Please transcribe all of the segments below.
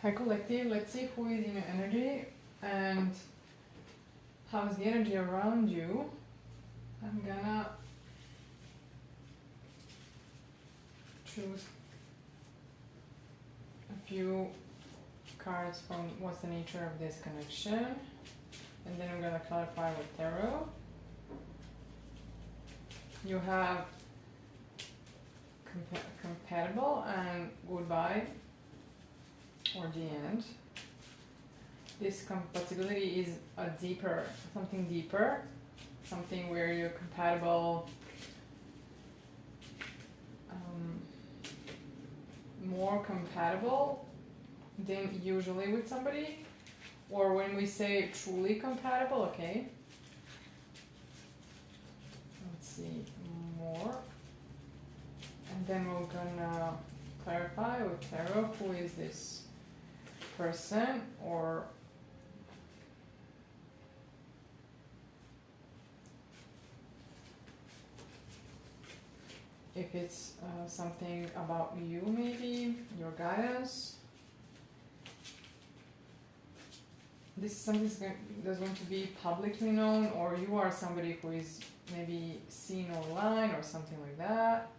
Hi collective, let's see who is in your energy and how's the energy around you. I'm gonna choose a few cards from what's the nature of this connection, and then I'm gonna clarify with tarot. You have compatible and goodbye or the end. This compatibility is a deeper, something where you're compatible, more compatible than usually with somebody, or when we say truly compatible, okay. Let's see more, and then we're gonna clarify with tarot who is this person, or if it's something about you, maybe your guidance. This is something that's going to be publicly known, or you are somebody who is maybe seen online or something like that.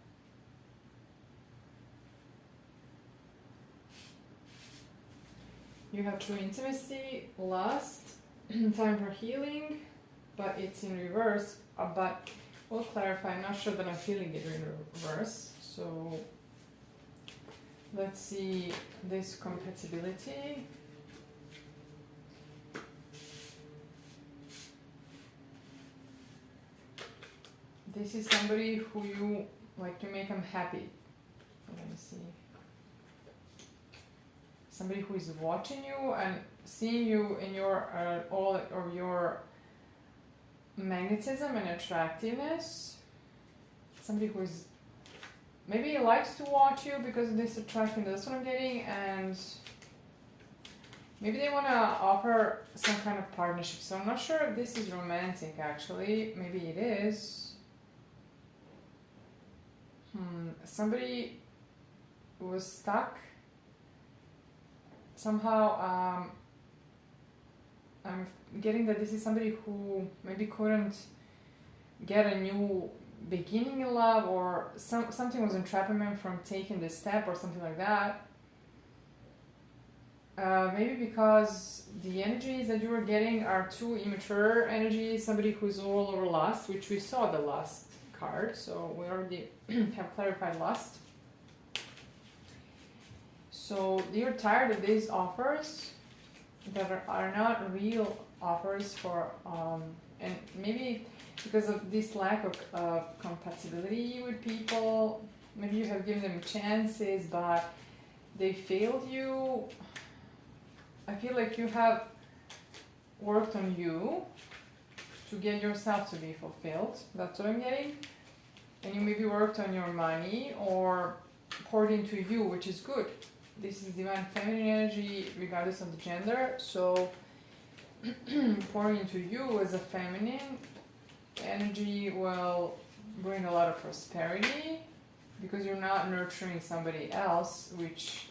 You have true intimacy, lust, time for healing, but it's in reverse. But we'll clarify. I'm not sure that I'm feeling it in reverse. So let's see this compatibility. This is somebody who you like to make them happy. Let me see. Somebody who is watching you and seeing you in your all of your magnetism and attractiveness. Somebody who is maybe likes to watch you because of this attractiveness. That's what I'm getting, and maybe they want to offer some kind of partnership. So I'm not sure if this is romantic. Actually, maybe it is. Somebody was stuck. Somehow, I'm getting that this is somebody who maybe couldn't get a new beginning in love, or something was entrapping them from taking this step or something like that. Maybe because the energies that you were getting are too immature energies, somebody who's all over lust, which we saw the lust card, so we already have clarified lust. So you're tired of these offers that are not real offers for, and maybe because of this lack of compatibility with people, maybe you have given them chances, but they failed you. I feel like you have worked on you to get yourself to be fulfilled. That's what I'm getting. And you maybe worked on your money or poured into you, which is good. This is divine feminine energy regardless of the gender. So pouring into you as a feminine energy will bring a lot of prosperity because you're not nurturing somebody else, which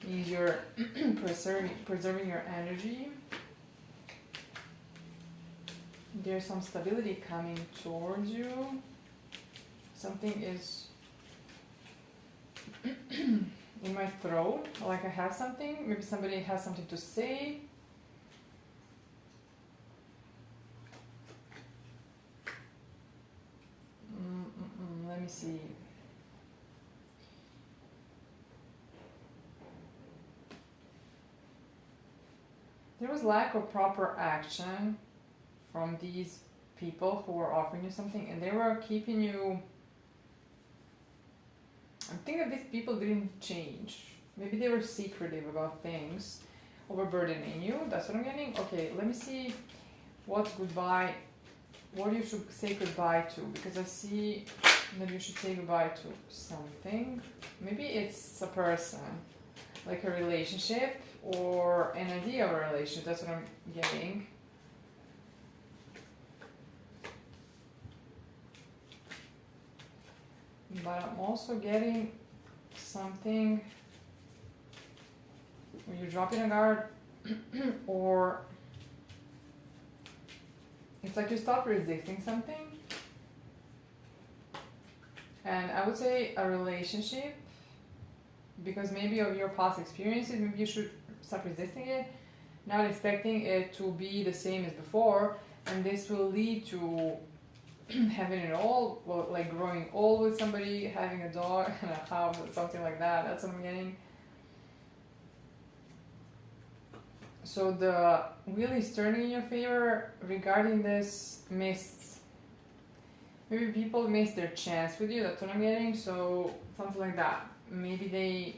means you're preserving your energy. There's some stability coming towards you. Something is in my throat, like I have something, maybe somebody has something to say. Let me see. There was lack of proper action from these people who were offering you something, and they were keeping you. I think that these people didn't change. Maybe they were secretive about things, overburdening you. That's what I'm getting. Okay, let me see what's goodbye, what you should say goodbye to, because I see that you should say goodbye to something. Maybe it's a person, like a relationship or an idea of a relationship. That's what I'm getting. But I'm also getting something when you're dropping a guard, or it's like you stop resisting something. And I would say a relationship, because maybe of your past experiences, maybe you should stop resisting it, not expecting it to be the same as before, and this will lead to having it all, well, like growing old with somebody, having a dog and a house, or something like that. That's what I'm getting. So the wheel is turning in your favor regarding this missed. Maybe people missed their chance with you. That's what I'm getting. So something like that. Maybe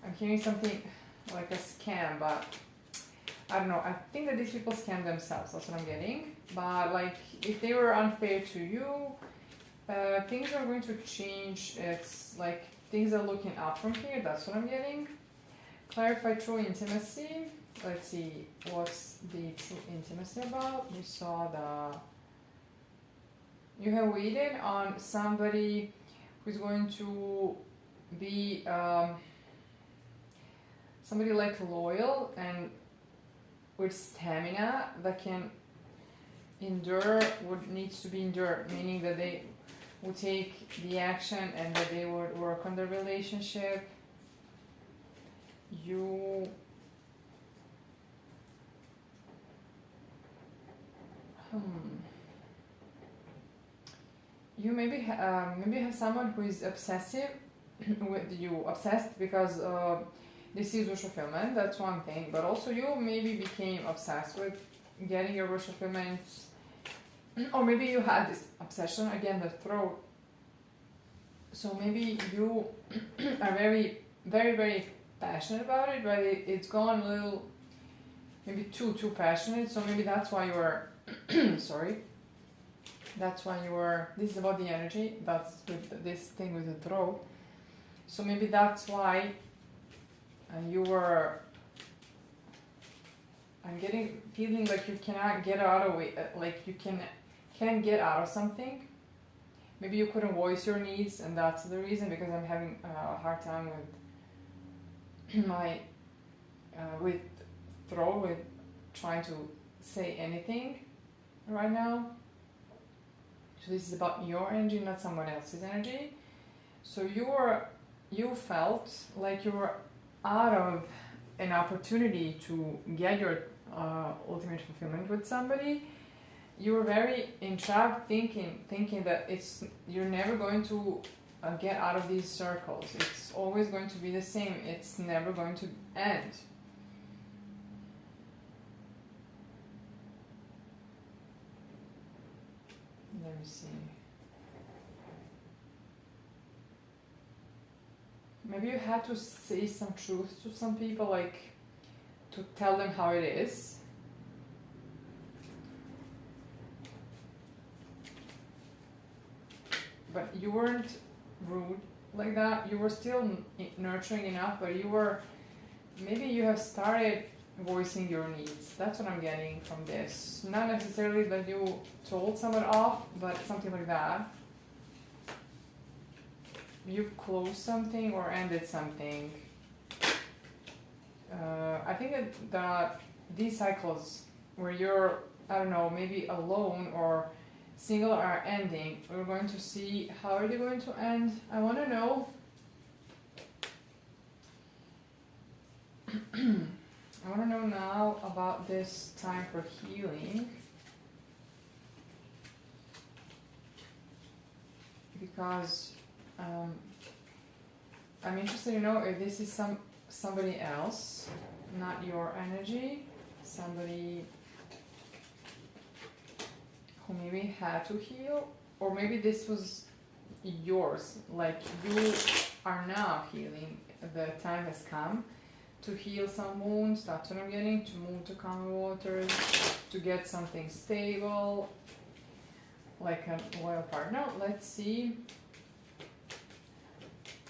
I'm hearing something like a scam, but I don't know. I think that these people scam themselves. That's what I'm getting. But like, if they were unfair to you, things are going to change. It's like things are looking up from here. That's what I'm getting. Clarify true intimacy. Let's see, what's the true intimacy about? We saw you have waited on somebody who's going to be somebody like loyal and with stamina that can endure what needs to be endured, meaning that they would take the action and that they would work on the relationship. You maybe have someone who is obsessive with you, obsessed because this is wish fulfillment. That's one thing, but also you maybe became obsessed with getting your wish fulfillment, or maybe you had this obsession again, the throat. So maybe you are very, very, very passionate about it, but it's gone a little, maybe too passionate. So maybe that's why you were sorry. That's why you were. This is about the energy. That's with this thing with the throat. So maybe that's why you were. I'm feeling like you cannot get out of it. Like you can't get out of something. Maybe you couldn't voice your needs, and that's the reason. Because I'm having a hard time with my with throat, with trying to say anything right now. So this is about your energy, not someone else's energy. So you felt like you were out of an opportunity to get your ultimate fulfillment with somebody. You were very entrapped, thinking that you're never going to get out of these circles. It's always going to be the same. It's never going to end. Let me see. Maybe you had to say some truth to some people, like to tell them how it is. But you weren't rude like that. You were still nurturing enough, but maybe you have started voicing your needs. That's what I'm getting from this. Not necessarily that you told someone off, but something like that. You've closed something or ended something. I think that these cycles where you're, I don't know, maybe alone or single are ending. We're going to see how are they going to end. I want to know. I want to know now about this time for healing, because I'm interested to know if this is somebody else, not your energy, somebody who maybe had to heal, or maybe this was yours, like you are now healing. The time has come to heal some wounds. That's what I'm getting. To move to calmer waters, to get something stable, like a loyal partner. Let's see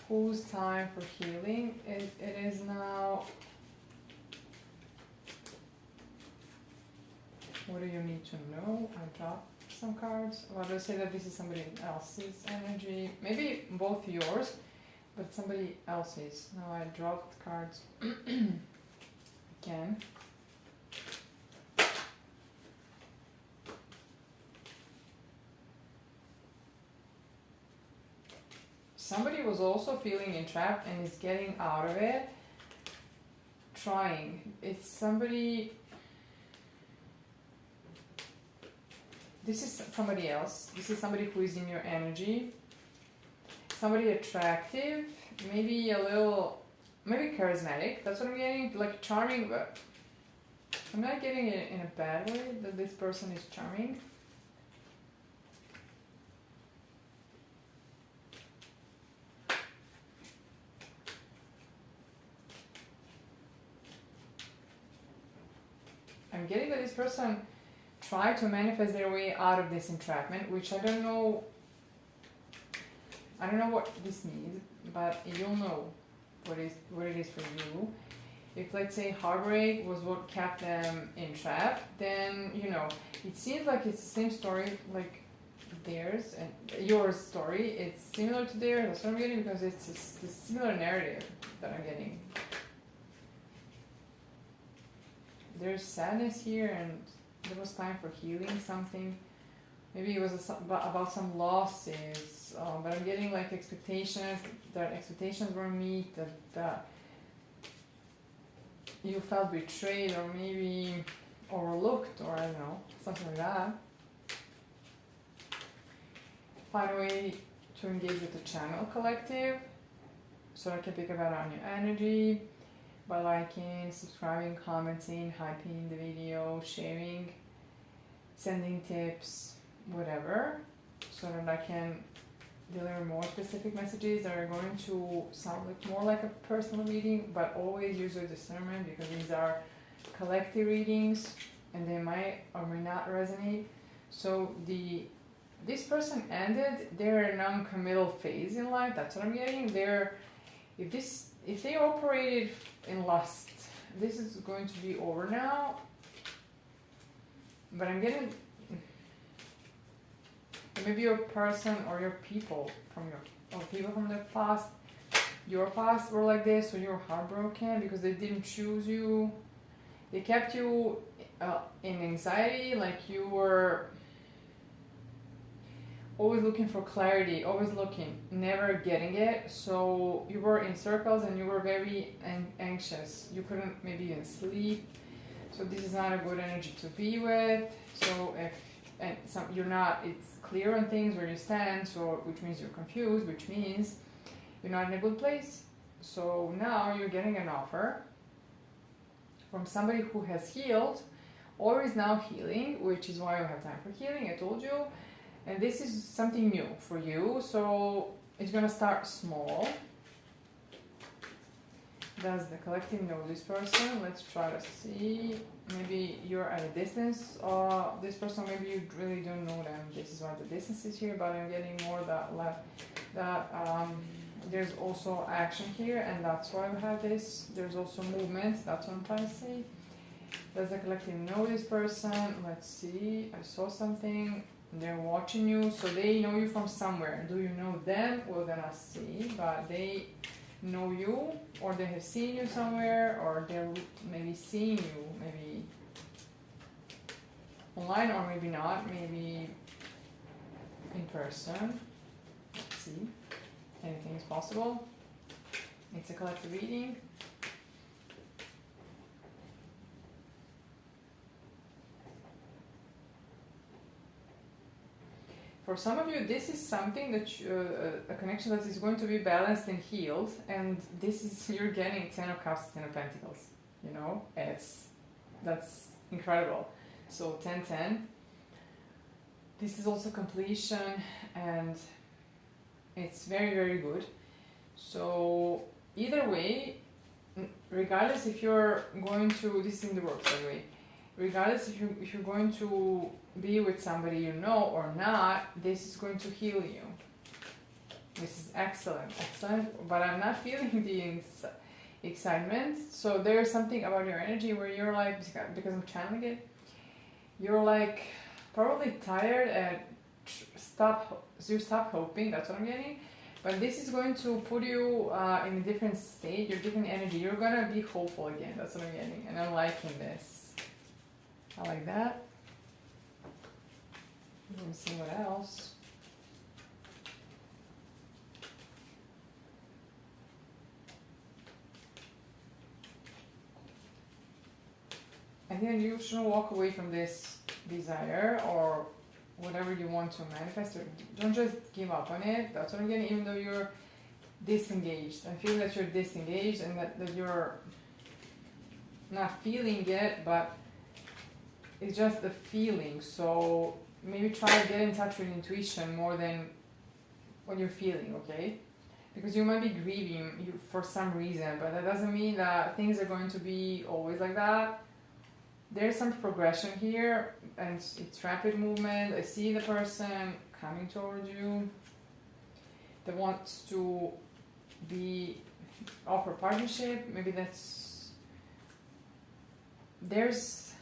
whose time for healing it is now. What do you need to know? I dropped some cards. Well, I say that this is somebody else's energy. Maybe both yours, but somebody else's. Now I dropped cards. Again. Somebody was also feeling entrapped and is getting out of it, trying. It's somebody, this is somebody else. This is somebody who is in your energy. Somebody attractive, maybe a little, maybe charismatic. That's what I'm getting, like charming, but I'm not getting it in a bad way that this person is charming. I'm getting that this person tried to manifest their way out of this entrapment, which I don't know what this means, but you'll know what it is for you. If let's say heartbreak was what kept them entrapped, then it seems like it's the same story like theirs and your story. It's similar to theirs. That's what I'm getting, because it's a similar narrative that I'm getting. There's sadness here, and there was time for healing something. Maybe it was about some losses, but I'm getting like expectations, that expectations were met, that you felt betrayed or maybe overlooked, or I don't know, something like that. Find a way to engage with the channel collective so I can pick up on your energy by liking, subscribing, commenting, hyping the video, sharing, sending tips, whatever, so that I can deliver more specific messages that are going to sound like more like a personal reading, but always use your discernment, because these are collective readings and they might or may not resonate. So this person ended their non-committal phase in life. That's what I'm getting. If they operated in lust, this is going to be over now. But I'm getting, maybe your person or your people from the past, your past were like this, so you're heartbroken because they didn't choose you. They kept you in anxiety, like you were always looking for clarity, always looking, never getting it. So you were in circles and you were very anxious. You couldn't maybe even sleep. So this is not a good energy to be with. So you're not, it's clear on things where you stand, so which means you're confused, which means you're not in a good place. So now you're getting an offer from somebody who has healed or is now healing, which is why you have time for healing, I told you. And this is something new for you, so it's gonna start small. Does the collective know this person? Let's try to see. Maybe you're at a distance. This person, maybe you really don't know them. This is why the distance is here, but I'm getting more that there's also action here, and that's why we have this. There's also movement. That's what I'm trying to say. Does the collective know this person? Let's see. I saw something. They're watching you, so they know you from somewhere. Do you know them? We're gonna see, but they know you, or they have seen you somewhere, or they're maybe seeing you, maybe online, or maybe not, maybe in person. Let's see. Anything is possible. It's a collective reading. For some of you, this is something that a connection that is going to be balanced and healed, and this is, you're getting 10 of Cups, 10 of Pentacles. That's incredible. So 10-10. This is also completion, and it's very, very good. So either way, regardless if you're going to, this is in the works by the way, regardless if you're going to be with somebody you know or not, this is going to heal you. This is excellent, but I'm not feeling the excitement. So there's something about your energy where you're like, because I'm channeling it, you're like probably tired and you stop hoping. That's what I'm getting. But this is going to put you in a different state, your different energy. You're gonna be hopeful again. That's what I'm getting, and I'm liking this. I like that. Let me see what else. I think you shouldn't walk away from this desire or whatever you want to manifest. Don't just give up on it. That's what I'm getting, even though you're disengaged. I feel that you're disengaged and that you're not feeling it, but it's just the feeling. So maybe try to get in touch with intuition more than what you're feeling, okay? Because you might be grieving for some reason, but that doesn't mean that things are going to be always like that. There's some progression here, and it's rapid movement. I see the person coming towards you that wants to offer partnership. Maybe there's this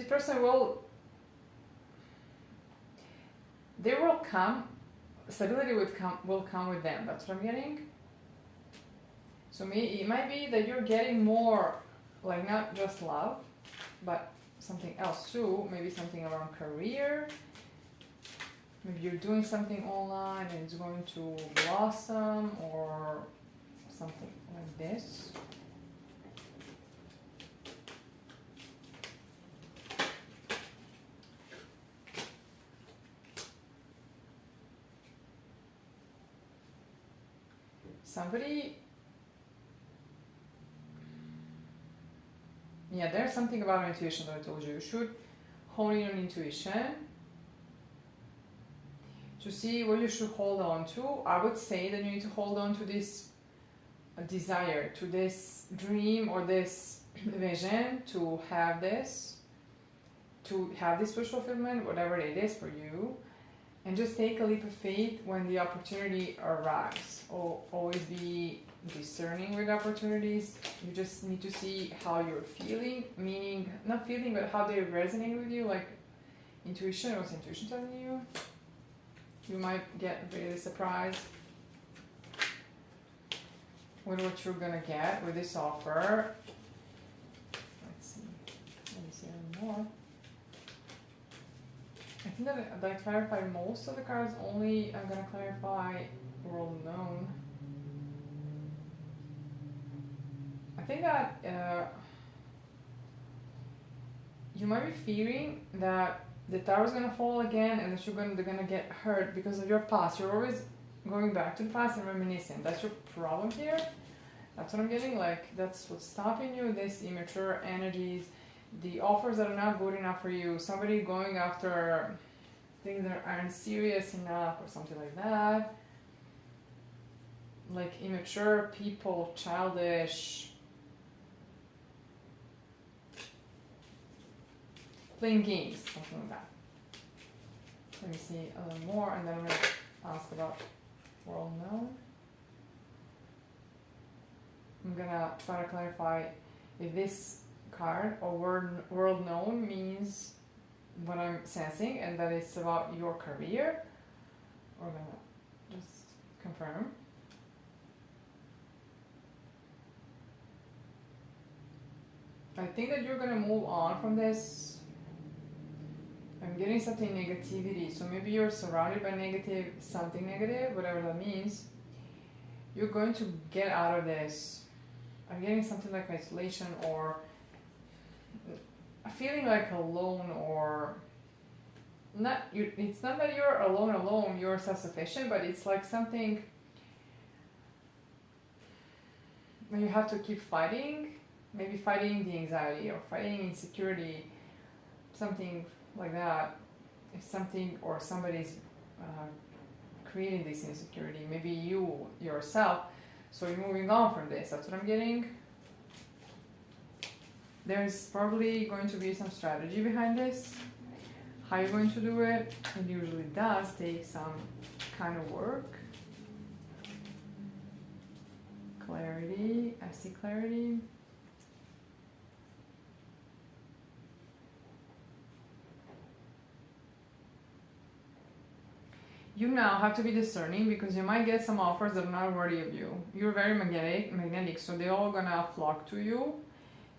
person stability will come with them. That's what I'm getting. So it might be that you're getting more, like not just love, but something else too. Maybe something around career. Maybe you're doing something online and it's going to blossom, or something like this. There's something about intuition that I told you. You should hone in on intuition to see what you should hold on to. I would say that you need to hold on to this desire, to this dream or this vision, to have this wish fulfillment, whatever it is for you, and just take a leap of faith when the opportunity arrives. Always be discerning with opportunities. You just need to see how you're feeling, meaning not feeling, but how they resonate with you, like intuition. What's intuition telling you? You might get really surprised with what you're gonna get with this offer. Let's see. Let me see a little more. I think that I clarified most of the cards. Only I'm gonna clarify world known. I think that you might be fearing that the tower is gonna fall again and that they're gonna get hurt because of your past. You're always going back to the past and reminiscing. That's your problem here. That's what I'm getting. Like, that's what's stopping you. This immature energies, the offers that are not good enough for you. Somebody going after things that aren't serious enough or something like that. Like immature people, childish. Playing games, something like that. Let me see a little more, and then I'm going to ask about world known. I'm going to try to clarify if this card or world known means what I'm sensing, and that it's about your career. We're going to just confirm. I think that you're going to move on from this. I'm getting something negativity, so maybe you're surrounded by something negative, whatever that means. You're going to get out of this. I'm getting something like isolation or feeling like alone, or not. It's not that you're alone. You're self-sufficient, but it's like something when you have to keep fighting. Maybe fighting the anxiety or fighting insecurity, something like that. If something or somebody's creating this insecurity, maybe you yourself, so you're moving on from this. That's what I'm getting. There's probably going to be some strategy behind this, how you're going to do it. It usually does take some kind of work. Clarity, I see clarity. you now have to be discerning because you might get some offers that are not worthy of you. You're very magnetic, so they're all gonna flock to you.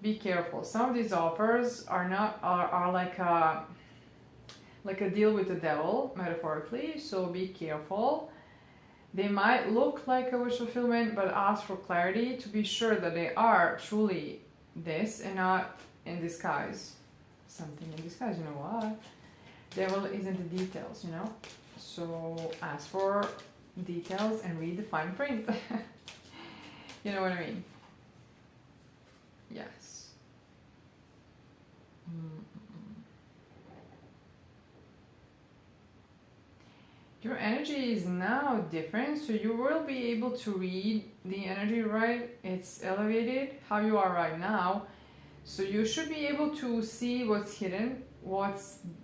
Be careful. Some of these offers are like a deal with the devil, metaphorically. So be careful. They might look like a wish fulfillment, but ask for clarity to be sure that they are truly this and not in disguise. Something in disguise, you know what? Devil is in the details, you know? So ask for details and read the fine print. You know what I mean? Yes. Your energy is now different, so you will be able to read the energy right. It's elevated, how you are right now. So you should be able to see what's hidden, what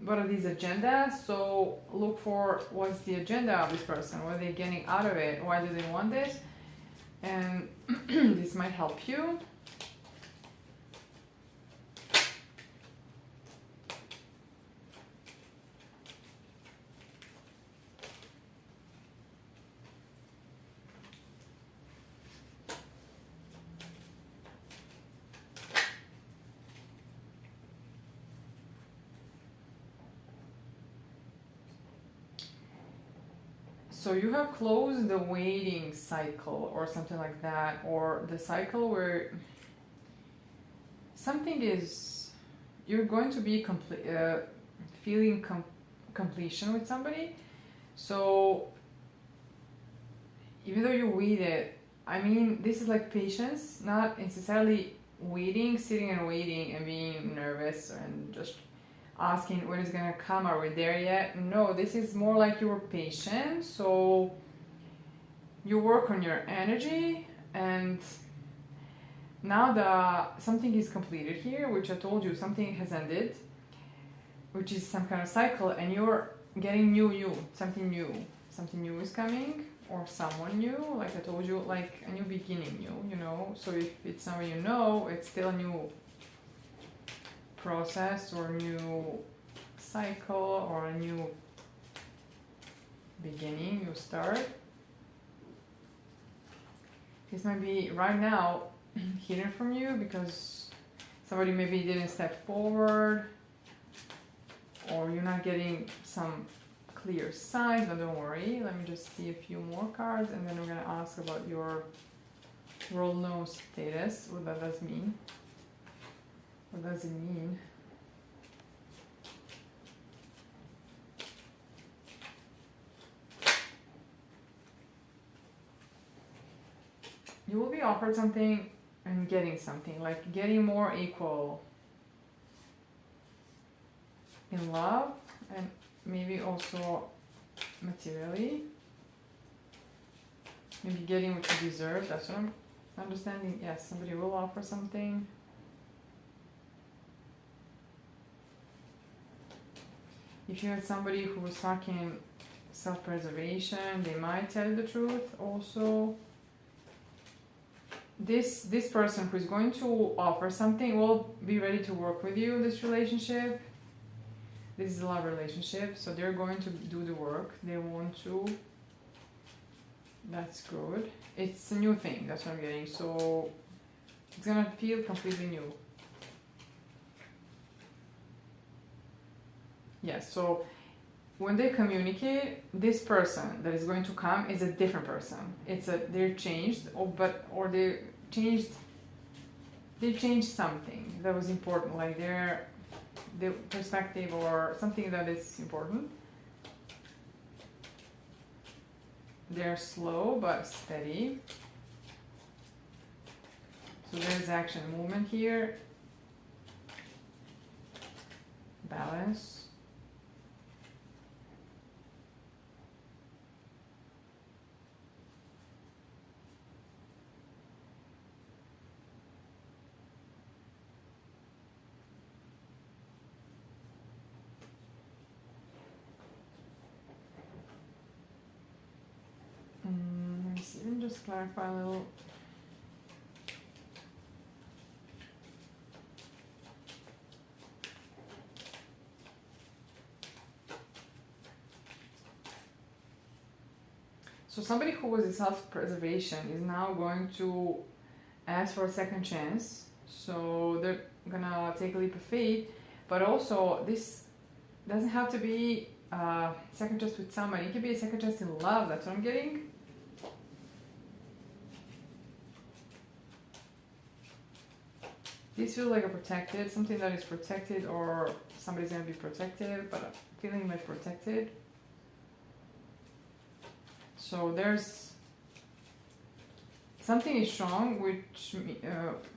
are these agendas. So look for what's the agenda of this person, what are they getting out of it, why do they want this, and this might help you. So you have closed the waiting cycle or something like that, or the cycle where something is, you're going to be feeling completion with somebody. So even though you waited, I mean, this is like patience, not necessarily waiting, sitting and waiting and being nervous and just asking when it's gonna come, are we there yet? No, this is more like you're patient, so you work on your energy, and now something is completed here, which I told you something has ended, which is some kind of cycle, and you're getting something new is coming, or someone new, like I told you, like a new beginning, you know. So if it's someone you know, it's still a new process or new cycle or a new beginning, new start. This might be right now hidden from you because somebody maybe didn't step forward, or you're not getting some clear signs. But don't worry, let me just see a few more cards and then we're going to ask about your world known status, what that does mean. What does it mean? You will be offered something and getting something, like getting more equal in love and maybe also materially. Maybe getting what you deserve, that's what I'm understanding. Yes, somebody will offer something. If you had somebody who was talking self-preservation, they might tell you the truth also. This person who is going to offer something will be ready to work with you in this relationship. This is a love relationship, so they're going to do the work. They want to. That's good. It's a new thing, that's what I'm getting. So it's gonna feel completely new. Yes, so when they communicate, this person that is going to come is a different person. They're changed, or they changed something that was important, like the perspective or something that is important. They're slow but steady. So there's action, movement here. Balance. Let me just clarify a little. So somebody who was in self-preservation is now going to ask for a second chance. So they're gonna take a leap of faith, but also this doesn't have to be a second chance with somebody. It could be a second chance in love. That's what I'm getting. This feels like a protected, something that is protected, or somebody's gonna be protected, but I'm feeling like protected. So there's something is strong, which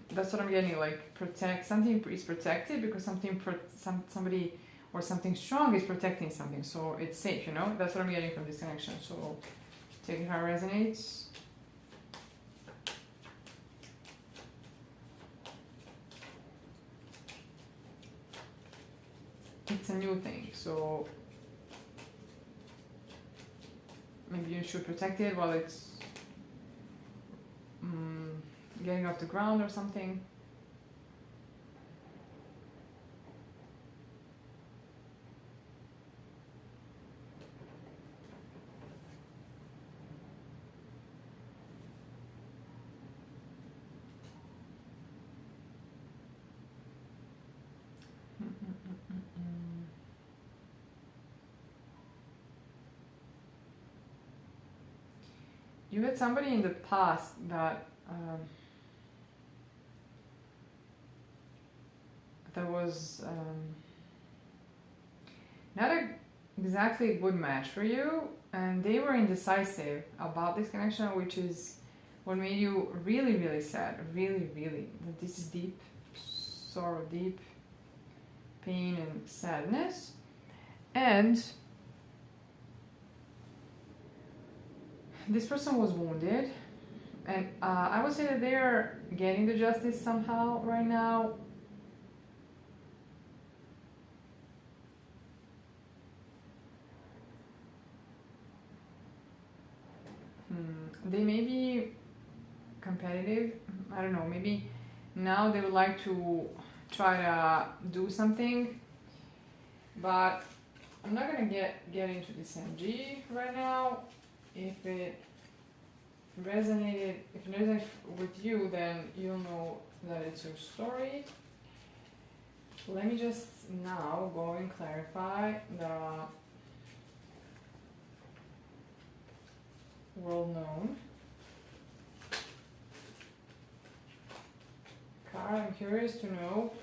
that's what I'm getting. Like protect, something is protected because somebody or something strong is protecting something. So it's safe, you know. That's what I'm getting from this connection. So take it how it resonates. It's a new thing, so maybe you should protect it while it's getting off the ground or something. You had somebody in the past that was not exactly a good match for you, and they were indecisive about this connection, which is what made you really, really sad. Really, really. This is deep sorrow, deep pain and sadness. And this person was wounded, and I would say that they're getting the justice somehow right now. They may be competitive. I don't know. Maybe now they would like to try to do something, but I'm not gonna get into this MG right now. If it resonated with you, then you'll know that it's your story. Let me just now go and clarify the world known card. I'm curious to know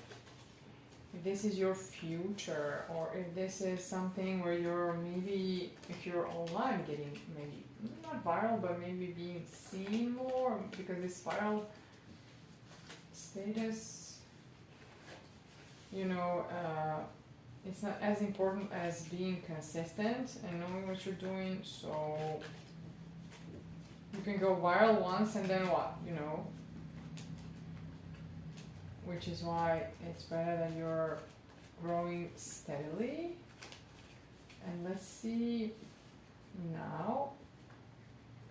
if this is your future, or if this is something where you're maybe, if you're online, getting maybe not viral, but maybe being seen more, because this viral status, you know, it's not as important as being consistent and knowing what you're doing. So you can go viral once and then what, you know, which is why it's better that you're growing steadily. And let's see now,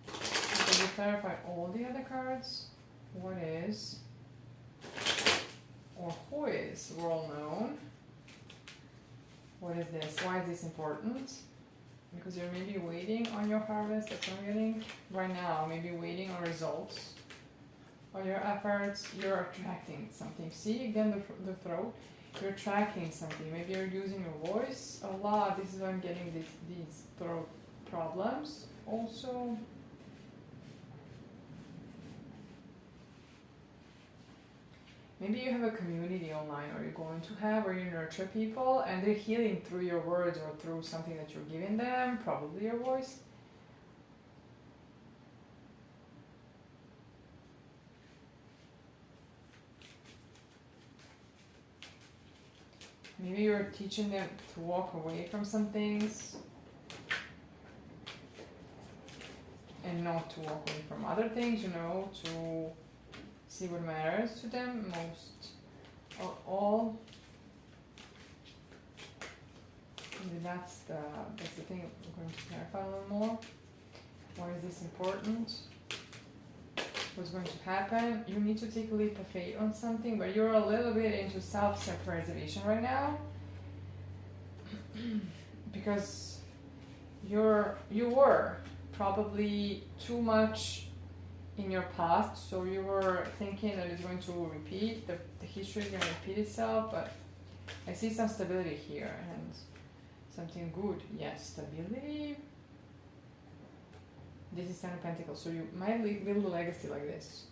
because we clarify all the other cards, what is or who is world known? What is this? Why is this important? Because you're maybe waiting on your harvest. That's what I'm getting right now. Maybe waiting on results on your efforts. You're attracting something. See again the throat. You're attracting something. Maybe you're using your voice a lot. This is why I'm getting these throat problems. Also, maybe you have a community online, or you're going to have, where you nurture people and they're healing through your words or through something that you're giving them, probably your voice. Maybe you're teaching them to walk away from some things and not to walk away from other things, you know, to see what matters to them most of all. Maybe that's the thing we're going to clarify a little more. Why is this important? What's going to happen? You need to take a leap of faith on something, but you're a little bit into self-preservation right now, because you were probably too much in your past, so you were thinking that it's going to repeat, the history is going to repeat itself, but I see some stability here and something good. Yes, stability. This is Ten of Pentacles, so you might build a legacy like this.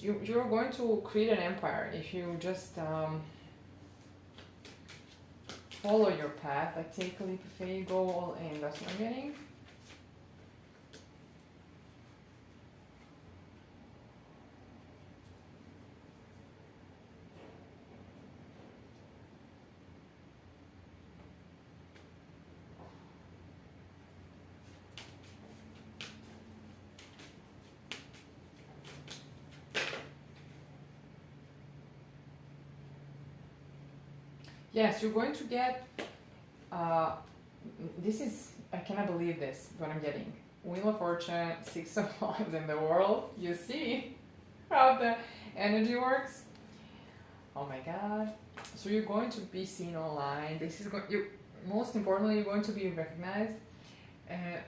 You're going to create an empire if you just follow your path, like take a leap of faith, go all in. That's what I'm getting. Yes, you're going to get, this is, I cannot believe this, what I'm getting. Wheel of Fortune, Six of Wands in the world. You see how the energy works? Oh my God. So you're going to be seen online. This is going, most importantly, you're going to be recognized.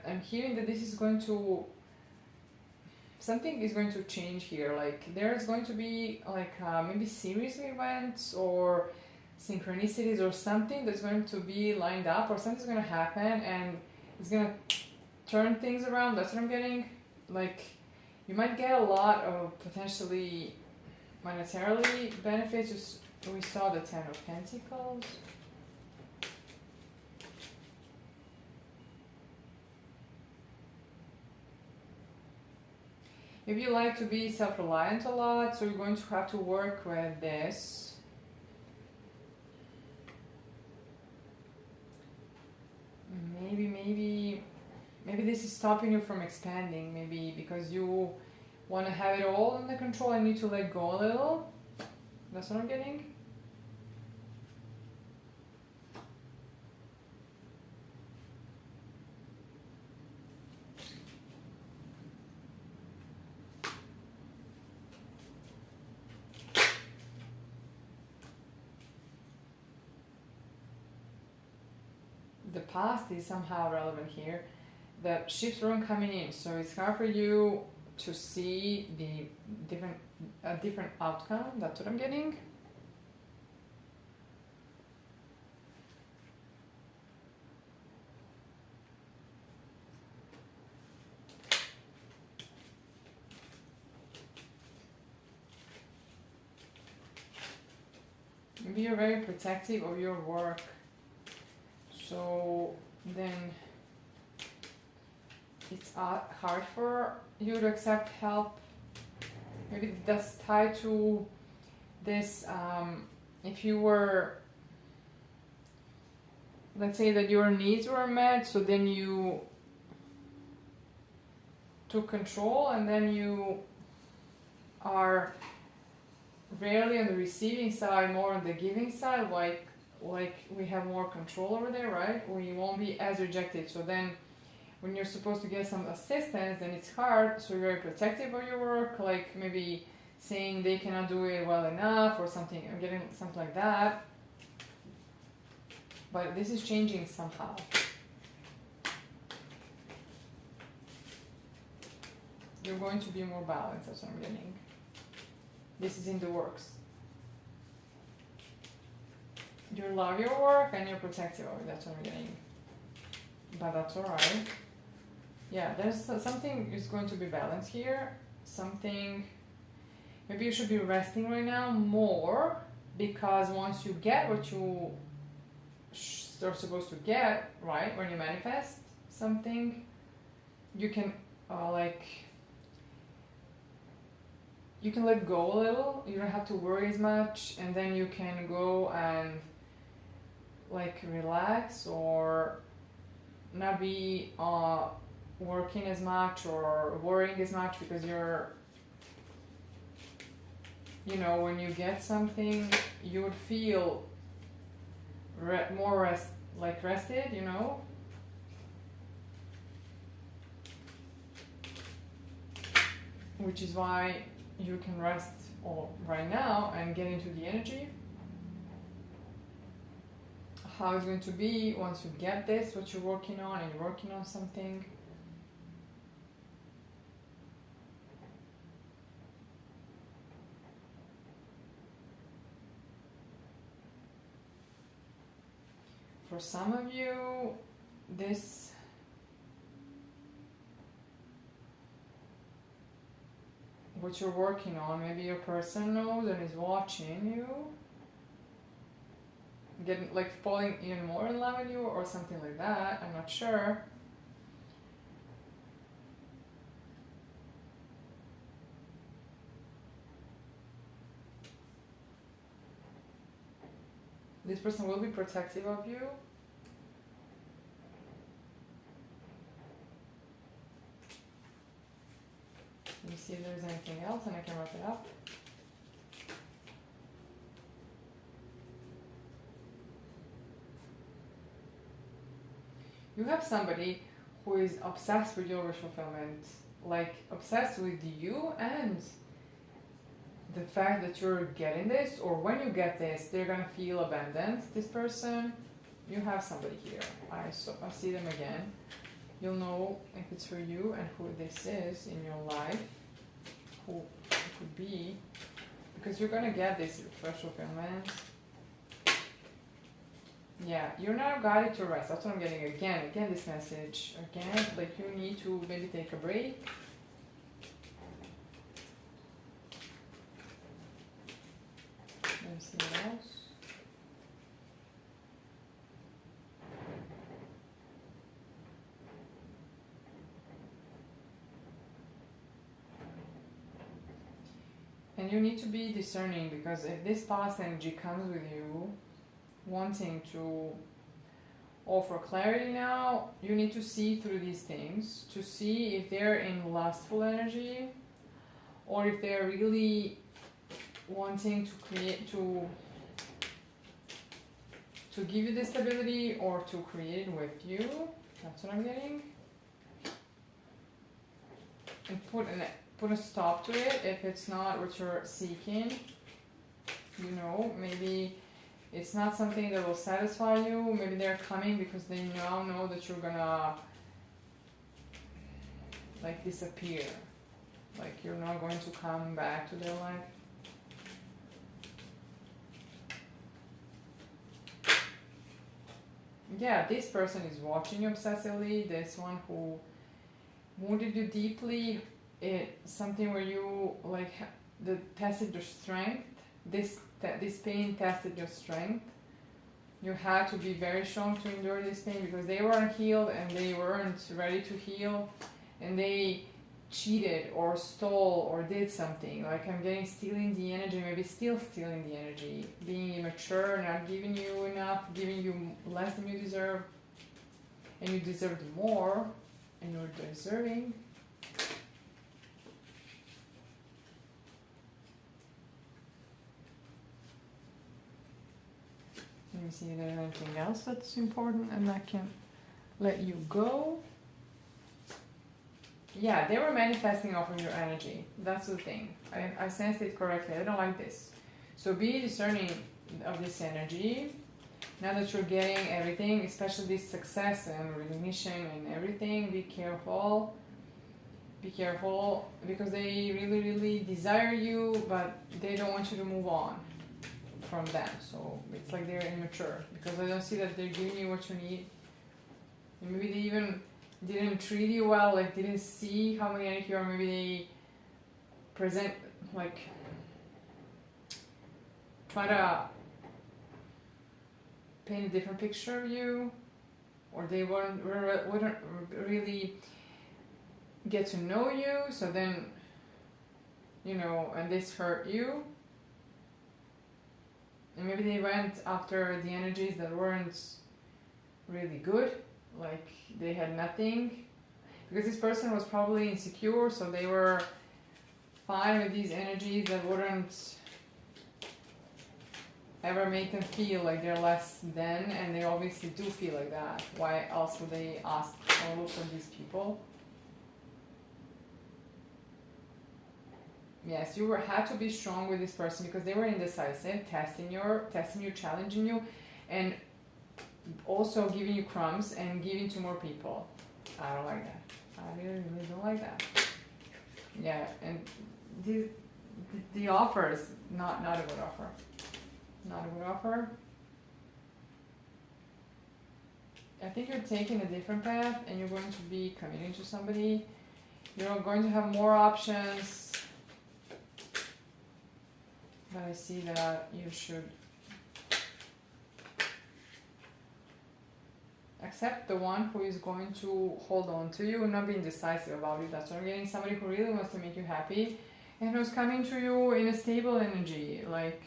I'm hearing that this is going to, something is going to change here. Like there's going to be like maybe series of events or synchronicities or something that's going to be lined up, or something's going to happen and it's going to turn things around. That's what I'm getting. Like you might get a lot of potentially monetarily benefits. We saw the Ten of Pentacles. Maybe you like to be self-reliant a lot, so you're going to have to work with this. Maybe this is stopping you from expanding, maybe because you want to have it all under control and need to let go a little. That's what I'm getting. The past is somehow relevant here. The ship's rune coming in, so it's hard for you to see a different outcome. That's what I'm getting. Maybe you're very protective of your work, so then it's hard for you to accept help. Maybe that's tied to this, if you were, let's say that your needs were met, so then you took control and then you are rarely on the receiving side, more on the giving side, like we have more control over there, right? We won't be as rejected. So then when you're supposed to get some assistance, then it's hard, so you're very protective of your work, like maybe saying they cannot do it well enough or something. I'm getting something like that. But this is changing somehow. You're going to be more balanced, that's what I'm getting. This is in the works. You love your work and you're protective of it, that's what I'm getting. But that's alright. Yeah, there's something is going to be balanced here. Something, maybe you should be resting right now more, because once you get what you are supposed to get, right, when you manifest something, you can you can let go a little. You don't have to worry as much, and then you can go and like relax or not be working as much or worrying as much, because you're, you know, when you get something you would feel more rested, you know. Which is why you can rest right now and get into the energy. How it's going to be once you get this, what you're working on, and you're working on something. for some of you, this what you're working on, maybe your person knows and is watching you, getting like falling even more in love with you or something like that. I'm not sure. This person will be protective of you. Let me see if there's anything else and I can wrap it up. You have somebody who is obsessed with your wish fulfillment, like obsessed with you and the fact that you're getting this, or when you get this, they're gonna feel abandoned. This person, you have somebody here. I see them again. You'll know if it's for you and who this is in your life, who it could be, because you're gonna get this wish fulfillment. Yeah, you're not guided to rest. That's what I'm getting again. This message again. Like you need to maybe take a break. Let me see what else. And you need to be discerning, because if this past energy comes with you wanting to offer clarity now, you need to see through these things to see if they're in lustful energy or if they're really wanting to create to give you the stability or to create it with you. That's what I'm getting. And put a stop to it if it's not what you're seeking. You know, maybe it's not something that will satisfy you. Maybe they're coming because they now know that you're gonna like disappear. Like you're not going to come back to their life. Yeah, this person is watching you obsessively. This one who wounded you deeply. It's something where you like tested your strength. This pain tested your strength. You had to be very strong to endure this pain because they weren't healed and they weren't ready to heal, and they cheated or stole or did something. Like I'm getting stealing the energy, maybe still stealing the energy, being immature, not giving you enough, giving you less than you deserve, and you deserved more, and you're deserving. Let me see if there's anything else that's important and I can let you go. Yeah, they were manifesting off of your energy. That's the thing. I sensed it correctly. I don't like this. So be discerning of this energy. Now that you're getting everything, especially this success and recognition and everything, be careful. Be careful because they really, really desire you, but they don't want you to move on from them. So it's like they're immature because I don't see that they're giving you what you need. And maybe they even didn't treat you well, like didn't see how magnetic you are. Maybe they present like try to paint a different picture of you, or they wouldn't really get to know you. So then, you know, and this hurt you. And maybe they went after the energies that weren't really good, like they had nothing. Because this person was probably insecure, so they were fine with these energies that wouldn't ever make them feel like they're less than, and they obviously do feel like that. Why else would they ask or look for these people? Yes, you had to be strong with this person because they were indecisive, testing you, challenging you, and also giving you crumbs and giving to more people. I don't like that. I really don't like that. Yeah, and the offer is not a good offer. Not a good offer. I think you're taking a different path and you're going to be committing to somebody. You're going to have more options. But I see that you should accept the one who is going to hold on to you and not be indecisive about it. That's what I'm getting. Somebody who really wants to make you happy and who's coming to you in a stable energy. Like,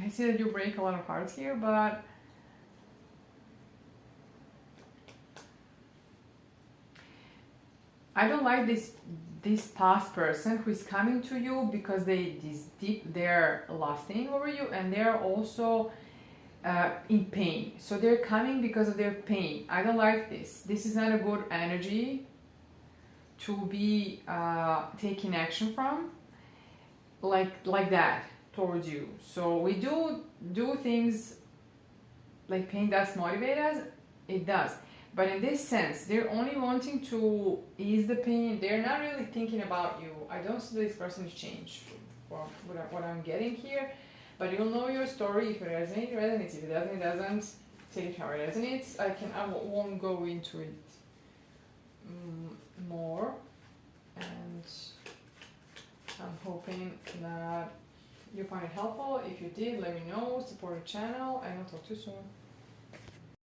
I see that you break a lot of hearts here, but I don't like this past person who is coming to you because they're lusting over you, and they're also in pain. So they're coming because of their pain. I don't like this. This is not a good energy to be taking action from, like that towards you. So we do things like pain does motivate us. It does. But in this sense, they're only wanting to ease the pain. They're not really thinking about you. I don't see this person's change for what I'm getting here. But you'll know your story. If it resonates, it resonates. If it doesn't, it doesn't. Take it how it resonates. I won't go into it more. And I'm hoping that you find it helpful. If you did, let me know. Support the channel, and I'll talk to you soon.